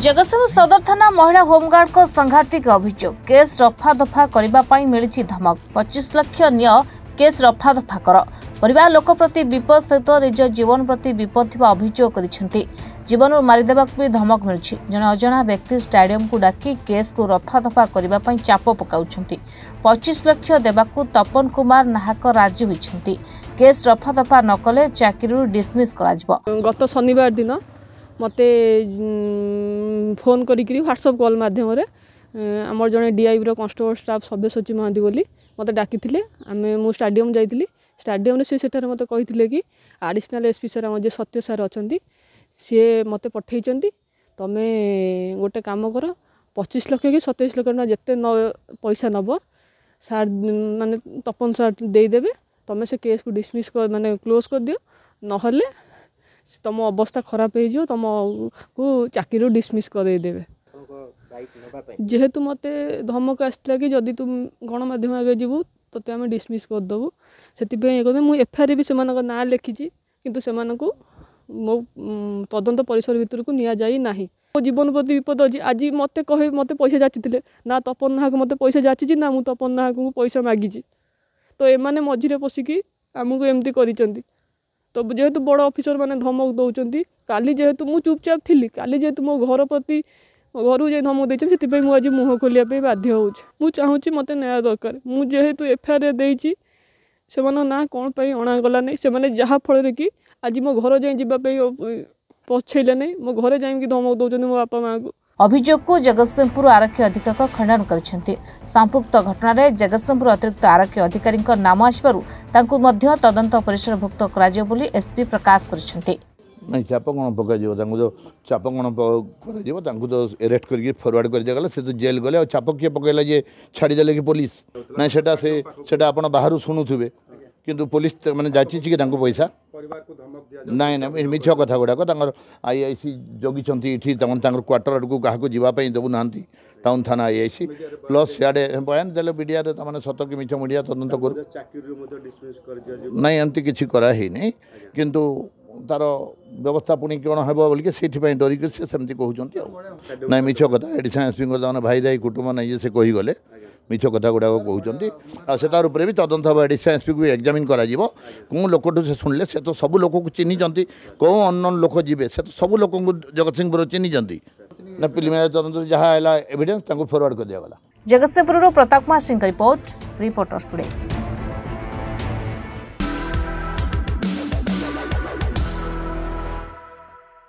जगतसिंहपुर सदर थाना महिला होमगार्ड को सांघातिक अभियोग केस रफा दफा करने मिली धमक 25 लाख निय केस रफा दफा कर परिवार लोक प्रति विपद सहित निज जीवन प्रति विपद थिबा अभियोग करिसेंती। जीवन मारिदेवा भी धमक मिली। जड़े अजना व्यक्ति स्टाडियम को डाकी केस को रफा दफा करने चाप पकाउछंती। 25 लाख देवाकू तपन कुमार नाहक राजी होइछंती। केस रफा दफा नकले चाकरी डिसमिस कराजिबो। गत शनिवार दिन मते फोन करी व्हाट्सएप कॉल माध्यम आमर जड़े डीआईबी कॉन्स्टेबल स्टाफ सभ्य सची महांती बोली मते डाकी मु स्टाडियम जाइली। स्टाडियम से मते कही कि एडिशनल एसपी सर आम जे सत्य सार अच्छा सी मते पठे तमें गोटे काम कर 25 लाख कि 27 लाख टका जिते पैसा नब सार माने तपन सार देदेवे तमें से केस को डिसमिस कर माने क्लोज कर दियो नहले तुम अवस्था खराब हो तुम को चाकरी डिसमिस करदेवे। जेहेतु मते धमक आसला कि जदि तुम गणमाध्यम आगे जीवु तो आम डिसमिस करदेबू से मुझे एफआईआर भी से ना लिखी किंतु से मो तदंत परिसर भितर को निया जाई नाही। मो जीवन प्रति विपद अच्छी आज मत कहे मत पैसा जाची ना तपन नाहक मत पैसा जाची ना मुझे तपन नाहक को पैसा मागी तो एमाने मझिरे पशिकी आमको एमती करिसेंती। तो जेहेतु बड़ ऑफिसर माने धमक दौरान काली जेहेतु मु चुपचाप थी काली जेहेतु मो घर प्रति घर जा धमक देते से मुझे मुह खोलिया बाध्य हो चाहूँगी मत न्याय दरकार। मुझे जेहेतु एफआईआर देती से ना कौन अणागला नहीं से जहाँ फल कि आज मो घर जावाई पछेले नहीं मो घर जा धमक दौरान मो बापा माँ को। अभियोग को जगतसिंहपुर आरक्षी अधीक्षक खंडन करछंती। संपुक्त घटना रे जगतसिंहपुर अतिरिक्त आरक्षी अधिकारी नाम आसबारु तांकु मध्य तदंत परिसरभुक्त कराजियो बोली एसपी प्रकाश करछंती। नहीं चाप कौन पक जो चाप कौन कर तो अरेस्ट करके फरवर्ड कर दिया से तो जेल गले और चाप किए पकड़ा जे छाड़देले कि पुलिस ना सेटा आप बाहर शुणुवे किंतु पुलिस मैंने जाची कि पैसा नाई ना मिछ कथा गुड़ाक आईआईसी जगी क्वार्टर को क्या जावाई देव ना टाउन थाना आईआईसी प्लस सियाड़े बयान देले मीडिया मैंने सत कि मिछ मीडिया तदंत कर ना एमती किसी कराही नहीं किंतु तार व्यवस्था पुणी कौन हे बोलिक से डरिक से कहते ना मिछ कथा एडिशनल एसपी भाई दाई कुटुंब नहीं से कहीगले मिछ कथा गुड़ाक कहते से तार भी तदंत हम एडिशनल एसपी को एग्जामिन करा कौन लोक से शुणिले से तो सब लोक को चिन्ह कौन अननोन लोक जी से तो सब लोक जगतसिंहपुर चिन्ह ना प्रिलिमिनारी तदंत जहाँ एविडेंस फरवर्ड कर दिया गला। Jagatsinghpur Pratap Kumar Singh reporters today.